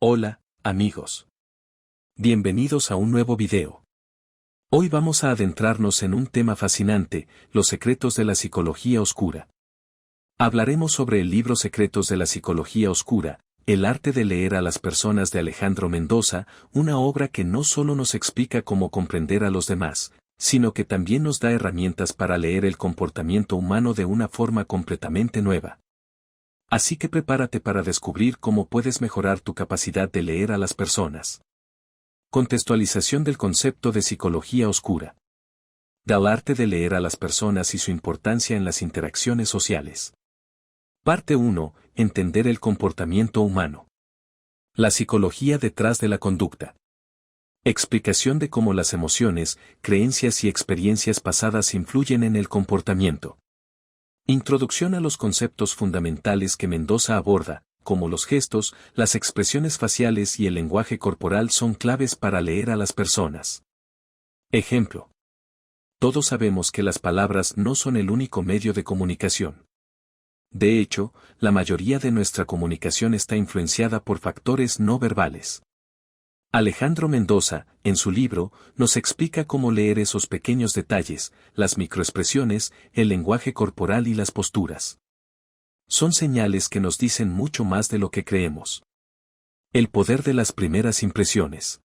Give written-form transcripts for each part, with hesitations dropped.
Hola, amigos. Bienvenidos a un nuevo video. Hoy vamos a adentrarnos en un tema fascinante, los secretos de la psicología oscura. Hablaremos sobre el libro Secretos de la Psicología Oscura, el arte de leer a las personas de Alejandro Mendoza, una obra que no solo nos explica cómo comprender a los demás, sino que también nos da herramientas para leer el comportamiento humano de una forma completamente nueva. Así que prepárate para descubrir cómo puedes mejorar tu capacidad de leer a las personas. Contextualización del concepto de psicología oscura. Del arte de leer a las personas y su importancia en las interacciones sociales. Parte 1. Entender el comportamiento humano. La psicología detrás de la conducta. Explicación de cómo las emociones, creencias y experiencias pasadas influyen en el comportamiento. Introducción a los conceptos fundamentales que Mendoza aborda, como los gestos, las expresiones faciales y el lenguaje corporal son claves para leer a las personas. Ejemplo. Todos sabemos que las palabras no son el único medio de comunicación. De hecho, la mayoría de nuestra comunicación está influenciada por factores no verbales. Alejandro Mendoza, en su libro, nos explica cómo leer esos pequeños detalles, las microexpresiones, el lenguaje corporal y las posturas. Son señales que nos dicen mucho más de lo que creemos. El poder de las primeras impresiones.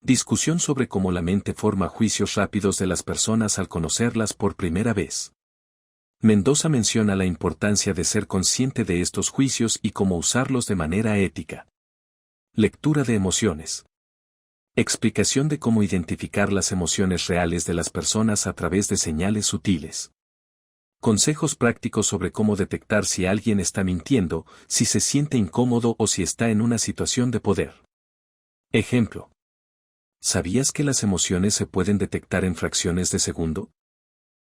Discusión sobre cómo la mente forma juicios rápidos de las personas al conocerlas por primera vez. Mendoza menciona la importancia de ser consciente de estos juicios y cómo usarlos de manera ética. Lectura de emociones. Explicación de cómo identificar las emociones reales de las personas a través de señales sutiles. Consejos prácticos sobre cómo detectar si alguien está mintiendo, si se siente incómodo o si está en una situación de poder. Ejemplo. ¿Sabías que las emociones se pueden detectar en fracciones de segundo?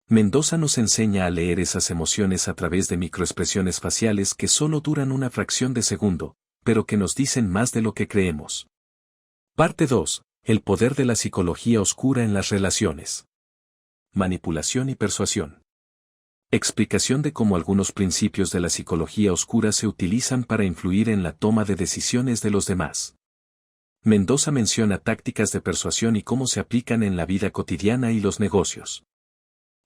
Mendoza nos enseña a leer esas emociones a través de microexpresiones faciales que solo duran una fracción de segundo, pero que nos dicen más de lo que creemos. Parte 2. El poder de la psicología oscura en las relaciones. Manipulación y persuasión. Explicación de cómo algunos principios de la psicología oscura se utilizan para influir en la toma de decisiones de los demás. Mendoza menciona tácticas de persuasión y cómo se aplican en la vida cotidiana y los negocios.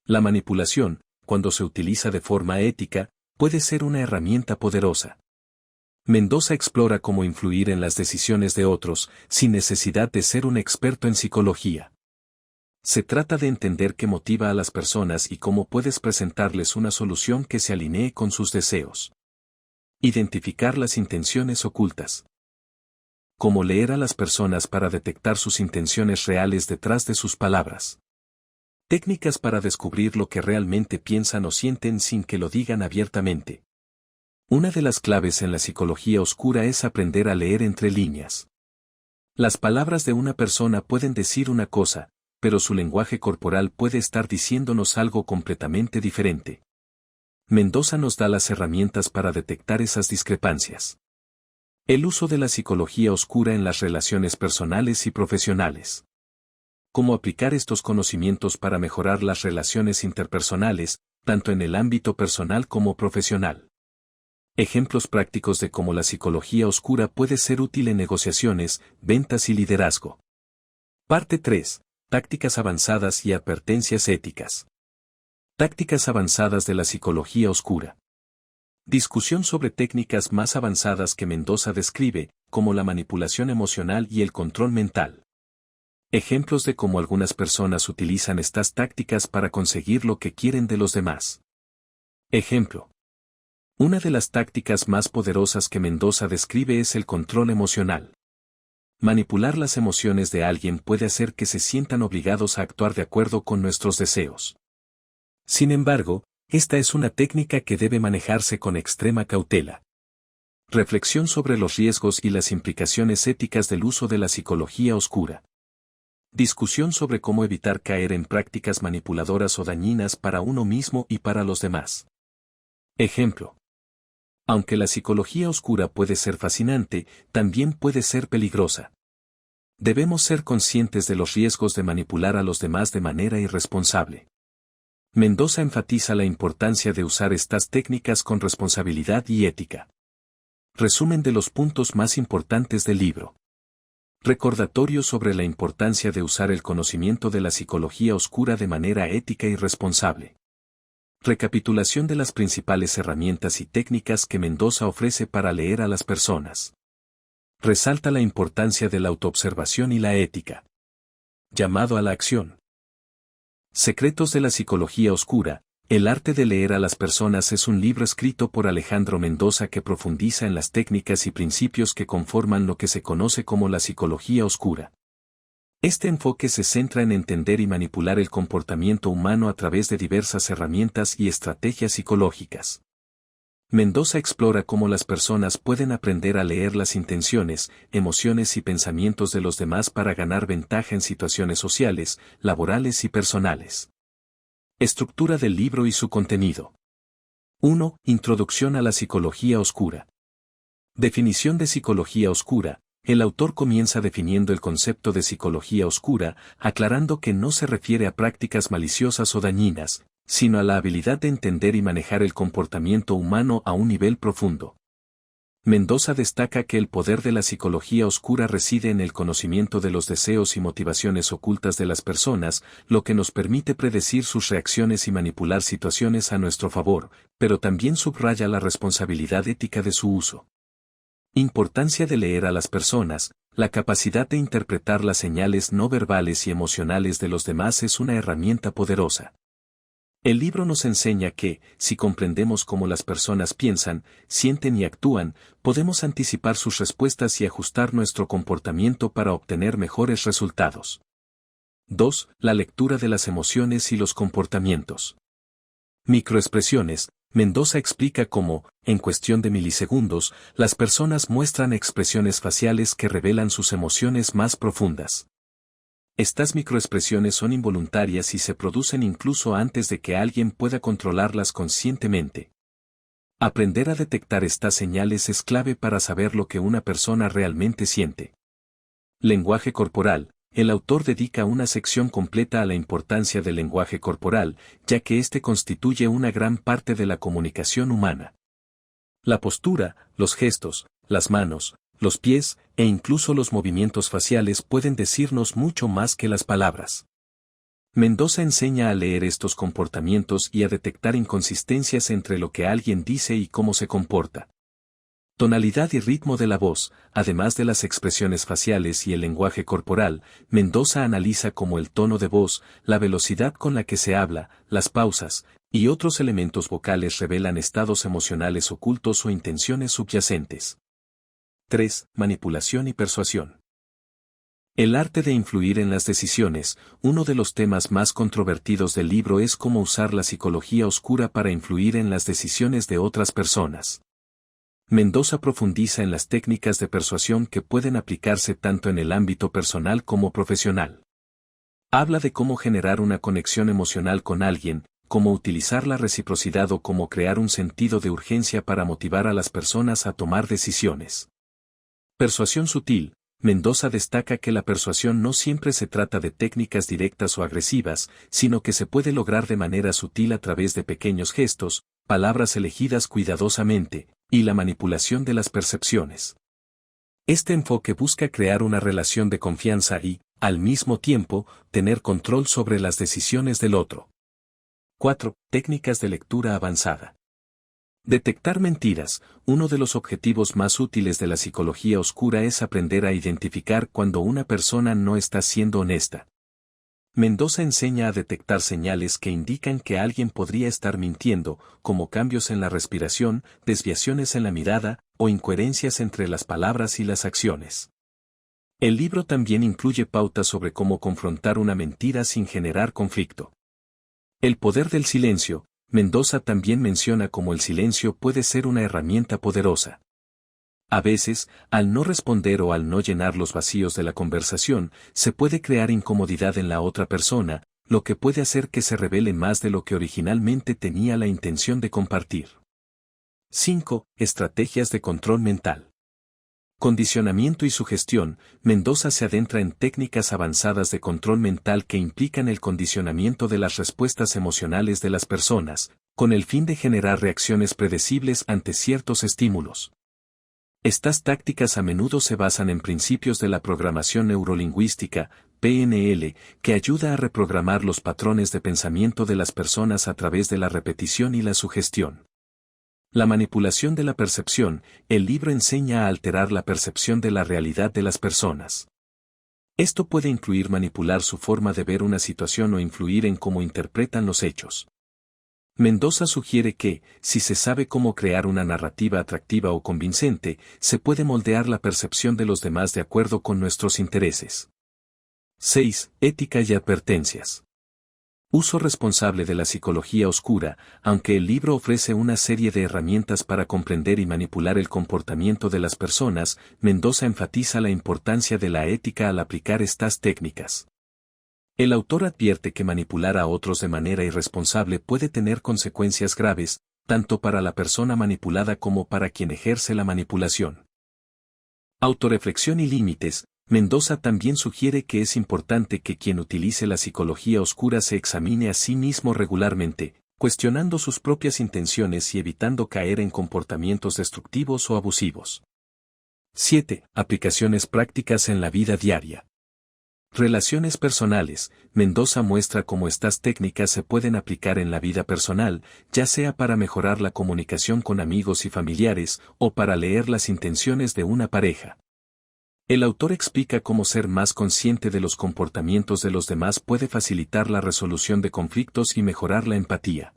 La manipulación, cuando se utiliza de forma ética, puede ser una herramienta poderosa. Mendoza explora cómo influir en las decisiones de otros, sin necesidad de ser un experto en psicología. Se trata de entender qué motiva a las personas y cómo puedes presentarles una solución que se alinee con sus deseos. Identificar las intenciones ocultas. Cómo leer a las personas para detectar sus intenciones reales detrás de sus palabras. Técnicas para descubrir lo que realmente piensan o sienten sin que lo digan abiertamente. Una de las claves en la psicología oscura es aprender a leer entre líneas. Las palabras de una persona pueden decir una cosa, pero su lenguaje corporal puede estar diciéndonos algo completamente diferente. Mendoza nos da las herramientas para detectar esas discrepancias. El uso de la psicología oscura en las relaciones personales y profesionales. Cómo aplicar estos conocimientos para mejorar las relaciones interpersonales, tanto en el ámbito personal como profesional. Ejemplos prácticos de cómo la psicología oscura puede ser útil en negociaciones, ventas y liderazgo. Parte 3. Tácticas avanzadas y advertencias éticas. Tácticas avanzadas de la psicología oscura. Discusión sobre técnicas más avanzadas que Mendoza describe, como la manipulación emocional y el control mental. Ejemplos de cómo algunas personas utilizan estas tácticas para conseguir lo que quieren de los demás. Ejemplo. Una de las tácticas más poderosas que Mendoza describe es el control emocional. Manipular las emociones de alguien puede hacer que se sientan obligados a actuar de acuerdo con nuestros deseos. Sin embargo, esta es una técnica que debe manejarse con extrema cautela. Reflexión sobre los riesgos y las implicaciones éticas del uso de la psicología oscura. Discusión sobre cómo evitar caer en prácticas manipuladoras o dañinas para uno mismo y para los demás. Ejemplo. Aunque la psicología oscura puede ser fascinante, también puede ser peligrosa. Debemos ser conscientes de los riesgos de manipular a los demás de manera irresponsable. Mendoza enfatiza la importancia de usar estas técnicas con responsabilidad y ética. Resumen de los puntos más importantes del libro. Recordatorio sobre la importancia de usar el conocimiento de la psicología oscura de manera ética y responsable. Recapitulación de las principales herramientas y técnicas que Mendoza ofrece para leer a las personas. Resalta la importancia de la autoobservación y la ética. Llamado a la acción. Secretos de la psicología oscura. El arte de leer a las personas es un libro escrito por Alejandro Mendoza que profundiza en las técnicas y principios que conforman lo que se conoce como la psicología oscura. Este enfoque se centra en entender y manipular el comportamiento humano a través de diversas herramientas y estrategias psicológicas. Mendoza explora cómo las personas pueden aprender a leer las intenciones, emociones y pensamientos de los demás para ganar ventaja en situaciones sociales, laborales y personales. Estructura del libro y su contenido. 1. Introducción a la psicología oscura. Definición de psicología oscura. El autor comienza definiendo el concepto de psicología oscura, aclarando que no se refiere a prácticas maliciosas o dañinas, sino a la habilidad de entender y manejar el comportamiento humano a un nivel profundo. Mendoza destaca que el poder de la psicología oscura reside en el conocimiento de los deseos y motivaciones ocultas de las personas, lo que nos permite predecir sus reacciones y manipular situaciones a nuestro favor, pero también subraya la responsabilidad ética de su uso. Importancia de leer a las personas. La capacidad de interpretar las señales no verbales y emocionales de los demás es una herramienta poderosa. El libro nos enseña que, si comprendemos cómo las personas piensan, sienten y actúan, podemos anticipar sus respuestas y ajustar nuestro comportamiento para obtener mejores resultados. 2. La lectura de las emociones y los comportamientos. Microexpresiones. Mendoza explica cómo, en cuestión de milisegundos, las personas muestran expresiones faciales que revelan sus emociones más profundas. Estas microexpresiones son involuntarias y se producen incluso antes de que alguien pueda controlarlas conscientemente. Aprender a detectar estas señales es clave para saber lo que una persona realmente siente. Lenguaje corporal. El autor dedica una sección completa a la importancia del lenguaje corporal, ya que éste constituye una gran parte de la comunicación humana. La postura, los gestos, las manos, los pies, e incluso los movimientos faciales pueden decirnos mucho más que las palabras. Mendoza enseña a leer estos comportamientos y a detectar inconsistencias entre lo que alguien dice y cómo se comporta. Tonalidad y ritmo de la voz. Además de las expresiones faciales y el lenguaje corporal, Mendoza analiza cómo el tono de voz, la velocidad con la que se habla, las pausas, y otros elementos vocales revelan estados emocionales ocultos o intenciones subyacentes. 3. Manipulación y persuasión. El arte de influir en las decisiones. Uno de los temas más controvertidos del libro es cómo usar la psicología oscura para influir en las decisiones de otras personas. Mendoza profundiza en las técnicas de persuasión que pueden aplicarse tanto en el ámbito personal como profesional. Habla de cómo generar una conexión emocional con alguien, cómo utilizar la reciprocidad o cómo crear un sentido de urgencia para motivar a las personas a tomar decisiones. Persuasión sutil. Mendoza destaca que la persuasión no siempre se trata de técnicas directas o agresivas, sino que se puede lograr de manera sutil a través de pequeños gestos, palabras elegidas cuidadosamente, y la manipulación de las percepciones. Este enfoque busca crear una relación de confianza y, al mismo tiempo, tener control sobre las decisiones del otro. 4. Técnicas de lectura avanzada. Detectar mentiras. Uno de los objetivos más útiles de la psicología oscura es aprender a identificar cuando una persona no está siendo honesta. Mendoza enseña a detectar señales que indican que alguien podría estar mintiendo, como cambios en la respiración, desviaciones en la mirada, o incoherencias entre las palabras y las acciones. El libro también incluye pautas sobre cómo confrontar una mentira sin generar conflicto. El poder del silencio. Mendoza también menciona cómo el silencio puede ser una herramienta poderosa. A veces, al no responder o al no llenar los vacíos de la conversación, se puede crear incomodidad en la otra persona, lo que puede hacer que se revele más de lo que originalmente tenía la intención de compartir. 5. Estrategias de control mental. Condicionamiento y sugestión. Mendoza se adentra en técnicas avanzadas de control mental que implican el condicionamiento de las respuestas emocionales de las personas, con el fin de generar reacciones predecibles ante ciertos estímulos. Estas tácticas a menudo se basan en principios de la programación neurolingüística, PNL, que ayuda a reprogramar los patrones de pensamiento de las personas a través de la repetición y la sugestión. La manipulación de la percepción, el libro enseña a alterar la percepción de la realidad de las personas. Esto puede incluir manipular su forma de ver una situación o influir en cómo interpretan los hechos. Mendoza sugiere que, si se sabe cómo crear una narrativa atractiva o convincente, se puede moldear la percepción de los demás de acuerdo con nuestros intereses. 6. Ética y advertencias. Uso responsable de la psicología oscura. Aunque el libro ofrece una serie de herramientas para comprender y manipular el comportamiento de las personas, Mendoza enfatiza la importancia de la ética al aplicar estas técnicas. El autor advierte que manipular a otros de manera irresponsable puede tener consecuencias graves, tanto para la persona manipulada como para quien ejerce la manipulación. Autoreflexión y límites. Mendoza también sugiere que es importante que quien utilice la psicología oscura se examine a sí mismo regularmente, cuestionando sus propias intenciones y evitando caer en comportamientos destructivos o abusivos. 7. Aplicaciones prácticas en la vida diaria. Relaciones personales. Mendoza muestra cómo estas técnicas se pueden aplicar en la vida personal, ya sea para mejorar la comunicación con amigos y familiares, o para leer las intenciones de una pareja. El autor explica cómo ser más consciente de los comportamientos de los demás puede facilitar la resolución de conflictos y mejorar la empatía.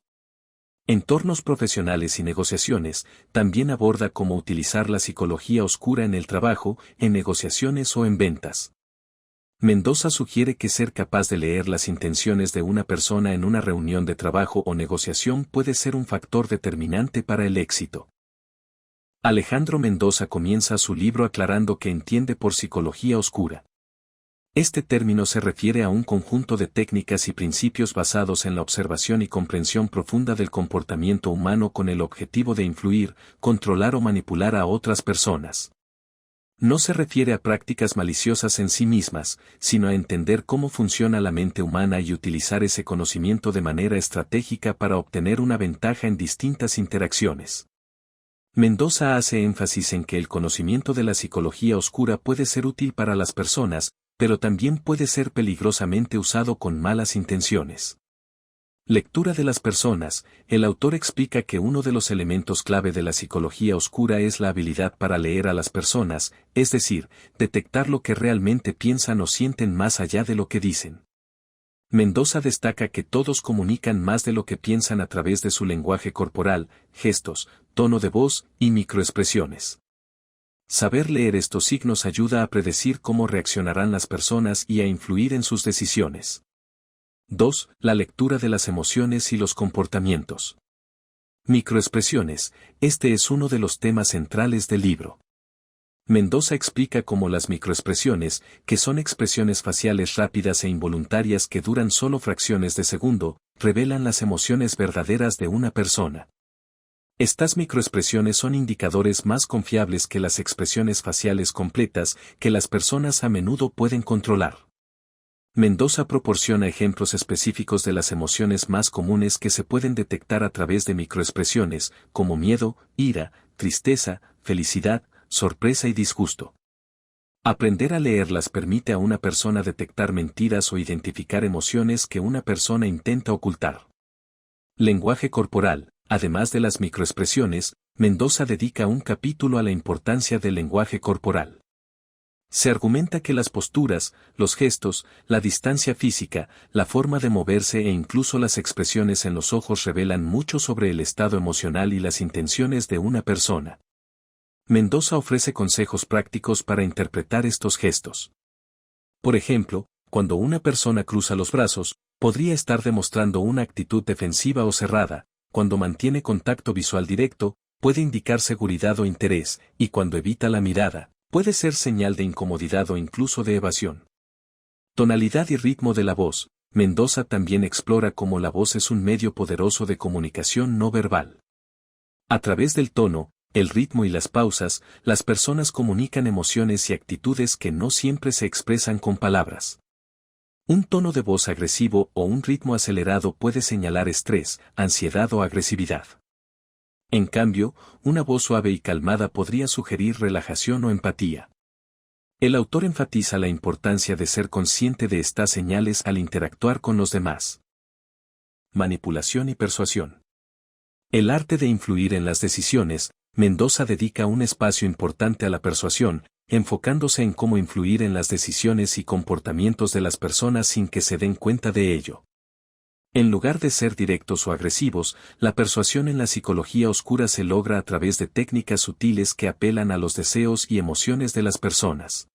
Entornos profesionales y negociaciones. También aborda cómo utilizar la psicología oscura en el trabajo, en negociaciones o en ventas. Mendoza sugiere que ser capaz de leer las intenciones de una persona en una reunión de trabajo o negociación puede ser un factor determinante para el éxito. Alejandro Mendoza comienza su libro aclarando qué entiende por psicología oscura. Este término se refiere a un conjunto de técnicas y principios basados en la observación y comprensión profunda del comportamiento humano con el objetivo de influir, controlar o manipular a otras personas. No se refiere a prácticas maliciosas en sí mismas, sino a entender cómo funciona la mente humana y utilizar ese conocimiento de manera estratégica para obtener una ventaja en distintas interacciones. Mendoza hace énfasis en que el conocimiento de la psicología oscura puede ser útil para las personas, pero también puede ser peligrosamente usado con malas intenciones. Lectura de las personas. El autor explica que uno de los elementos clave de la psicología oscura es la habilidad para leer a las personas, es decir, detectar lo que realmente piensan o sienten más allá de lo que dicen. Mendoza destaca que todos comunican más de lo que piensan a través de su lenguaje corporal, gestos, tono de voz y microexpresiones. Saber leer estos signos ayuda a predecir cómo reaccionarán las personas y a influir en sus decisiones. 2. La lectura de las emociones y los comportamientos. Microexpresiones. Este es uno de los temas centrales del libro. Mendoza explica cómo las microexpresiones, que son expresiones faciales rápidas e involuntarias que duran solo fracciones de segundo, revelan las emociones verdaderas de una persona. Estas microexpresiones son indicadores más confiables que las expresiones faciales completas que las personas a menudo pueden controlar. Mendoza proporciona ejemplos específicos de las emociones más comunes que se pueden detectar a través de microexpresiones, como miedo, ira, tristeza, felicidad, sorpresa y disgusto. Aprender a leerlas permite a una persona detectar mentiras o identificar emociones que una persona intenta ocultar. Lenguaje corporal. Además de las microexpresiones, Mendoza dedica un capítulo a la importancia del lenguaje corporal. Se argumenta que las posturas, los gestos, la distancia física, la forma de moverse e incluso las expresiones en los ojos revelan mucho sobre el estado emocional y las intenciones de una persona. Mendoza ofrece consejos prácticos para interpretar estos gestos. Por ejemplo, cuando una persona cruza los brazos, podría estar demostrando una actitud defensiva o cerrada. Cuando mantiene contacto visual directo, puede indicar seguridad o interés, y cuando evita la mirada, puede ser señal de incomodidad o incluso de evasión. Tonalidad y ritmo de la voz. Mendoza también explora cómo la voz es un medio poderoso de comunicación no verbal. A través del tono, el ritmo y las pausas, las personas comunican emociones y actitudes que no siempre se expresan con palabras. Un tono de voz agresivo o un ritmo acelerado puede señalar estrés, ansiedad o agresividad. En cambio, una voz suave y calmada podría sugerir relajación o empatía. El autor enfatiza la importancia de ser consciente de estas señales al interactuar con los demás. Manipulación y persuasión. El arte de influir en las decisiones, Mendoza dedica un espacio importante a la persuasión, enfocándose en cómo influir en las decisiones y comportamientos de las personas sin que se den cuenta de ello. En lugar de ser directos o agresivos, la persuasión en la psicología oscura se logra a través de técnicas sutiles que apelan a los deseos y emociones de las personas.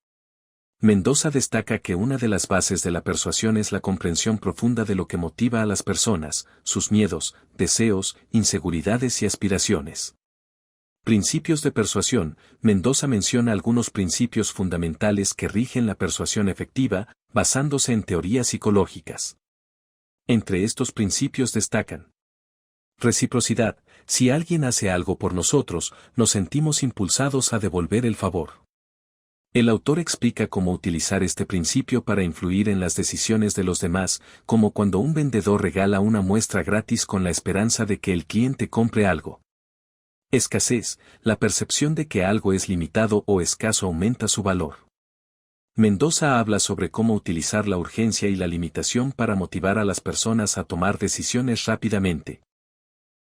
Mendoza destaca que una de las bases de la persuasión es la comprensión profunda de lo que motiva a las personas, sus miedos, deseos, inseguridades y aspiraciones. Principios de persuasión. Mendoza menciona algunos principios fundamentales que rigen la persuasión efectiva, basándose en teorías psicológicas. Entre estos principios destacan: reciprocidad. Si alguien hace algo por nosotros, nos sentimos impulsados a devolver el favor. El autor explica cómo utilizar este principio para influir en las decisiones de los demás, como cuando un vendedor regala una muestra gratis con la esperanza de que el cliente compre algo. Escasez. La percepción de que algo es limitado o escaso aumenta su valor. Mendoza habla sobre cómo utilizar la urgencia y la limitación para motivar a las personas a tomar decisiones rápidamente.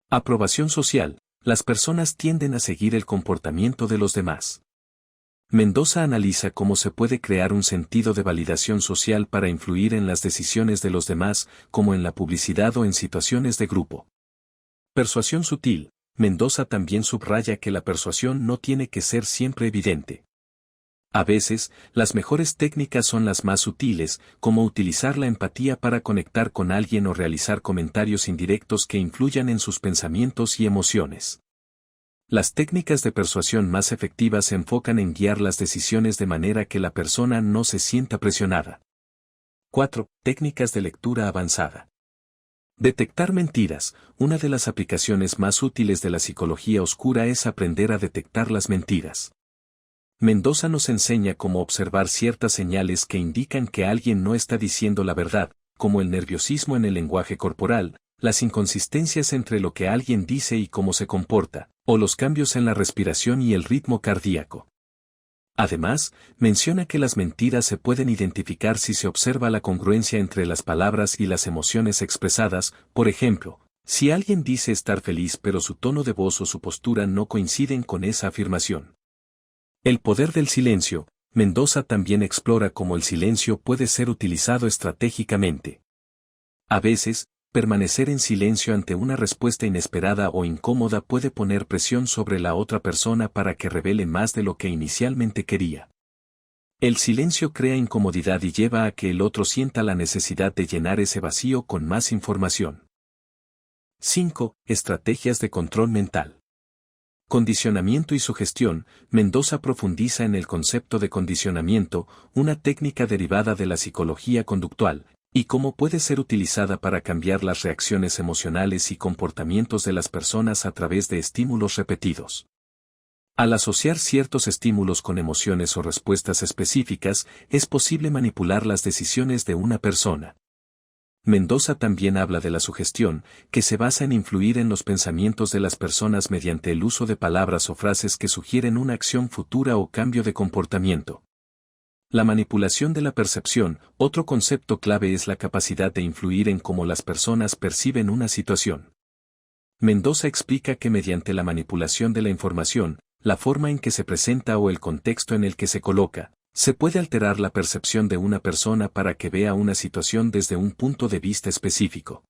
Aprobación social. Las personas tienden a seguir el comportamiento de los demás. Mendoza analiza cómo se puede crear un sentido de validación social para influir en las decisiones de los demás, como en la publicidad o en situaciones de grupo. Persuasión sutil. Mendoza también subraya que la persuasión no tiene que ser siempre evidente. A veces, las mejores técnicas son las más sutiles, como utilizar la empatía para conectar con alguien o realizar comentarios indirectos que influyan en sus pensamientos y emociones. Las técnicas de persuasión más efectivas se enfocan en guiar las decisiones de manera que la persona no se sienta presionada. 4. Técnicas de lectura avanzada. Detectar mentiras. Una de las aplicaciones más útiles de la psicología oscura es aprender a detectar las mentiras. Mendoza nos enseña cómo observar ciertas señales que indican que alguien no está diciendo la verdad, como el nerviosismo en el lenguaje corporal, las inconsistencias entre lo que alguien dice y cómo se comporta, o los cambios en la respiración y el ritmo cardíaco. Además, menciona que las mentiras se pueden identificar si se observa la congruencia entre las palabras y las emociones expresadas. Por ejemplo, si alguien dice estar feliz pero su tono de voz o su postura no coinciden con esa afirmación. El poder del silencio. Mendoza también explora cómo el silencio puede ser utilizado estratégicamente. A veces, permanecer en silencio ante una respuesta inesperada o incómoda puede poner presión sobre la otra persona para que revele más de lo que inicialmente quería. El silencio crea incomodidad y lleva a que el otro sienta la necesidad de llenar ese vacío con más información. 5. Estrategias de control mental. Condicionamiento y sugestión. Mendoza profundiza en el concepto de condicionamiento, una técnica derivada de la psicología conductual, y cómo puede ser utilizada para cambiar las reacciones emocionales y comportamientos de las personas a través de estímulos repetidos. Al asociar ciertos estímulos con emociones o respuestas específicas, es posible manipular las decisiones de una persona. Mendoza también habla de la sugestión, que se basa en influir en los pensamientos de las personas mediante el uso de palabras o frases que sugieren una acción futura o cambio de comportamiento. La manipulación de la percepción. Otro concepto clave es la capacidad de influir en cómo las personas perciben una situación. Mendoza explica que mediante la manipulación de la información, la forma en que se presenta o el contexto en el que se coloca, se puede alterar la percepción de una persona para que vea una situación desde un punto de vista específico.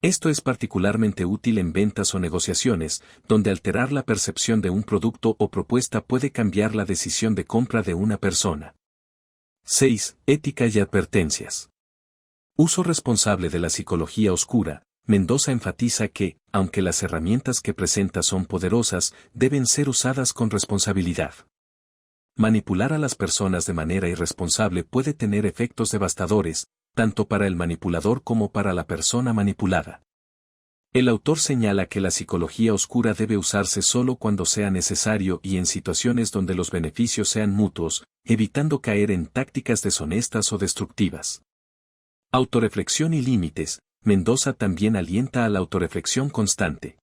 Esto es particularmente útil en ventas o negociaciones, donde alterar la percepción de un producto o propuesta puede cambiar la decisión de compra de una persona. 6. Ética y advertencias. Uso responsable de la psicología oscura. Mendoza enfatiza que, aunque las herramientas que presenta son poderosas, deben ser usadas con responsabilidad. Manipular a las personas de manera irresponsable puede tener efectos devastadores, tanto para el manipulador como para la persona manipulada. El autor señala que la psicología oscura debe usarse solo cuando sea necesario y en situaciones donde los beneficios sean mutuos, evitando caer en tácticas deshonestas o destructivas. Autoreflexión y límites. Mendoza también alienta a la autoreflexión constante.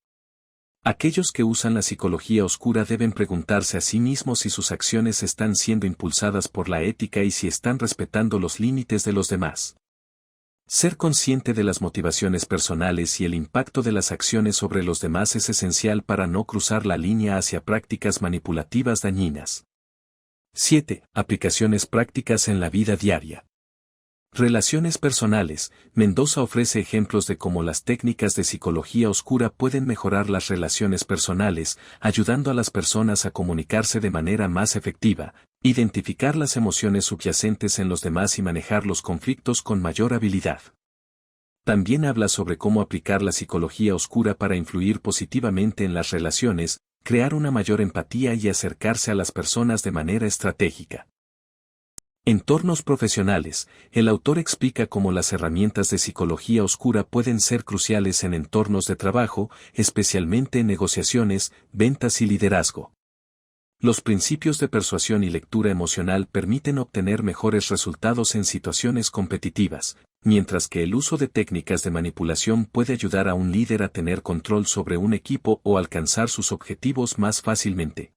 Aquellos que usan la psicología oscura deben preguntarse a sí mismos si sus acciones están siendo impulsadas por la ética y si están respetando los límites de los demás. Ser consciente de las motivaciones personales y el impacto de las acciones sobre los demás es esencial para no cruzar la línea hacia prácticas manipulativas dañinas. 7. Aplicaciones prácticas en la vida diaria. Relaciones personales. Mendoza ofrece ejemplos de cómo las técnicas de psicología oscura pueden mejorar las relaciones personales, ayudando a las personas a comunicarse de manera más efectiva, identificar las emociones subyacentes en los demás y manejar los conflictos con mayor habilidad. También habla sobre cómo aplicar la psicología oscura para influir positivamente en las relaciones, crear una mayor empatía y acercarse a las personas de manera estratégica. Entornos profesionales. El autor explica cómo las herramientas de psicología oscura pueden ser cruciales en entornos de trabajo, especialmente en negociaciones, ventas y liderazgo. Los principios de persuasión y lectura emocional permiten obtener mejores resultados en situaciones competitivas, mientras que el uso de técnicas de manipulación puede ayudar a un líder a tener control sobre un equipo o alcanzar sus objetivos más fácilmente.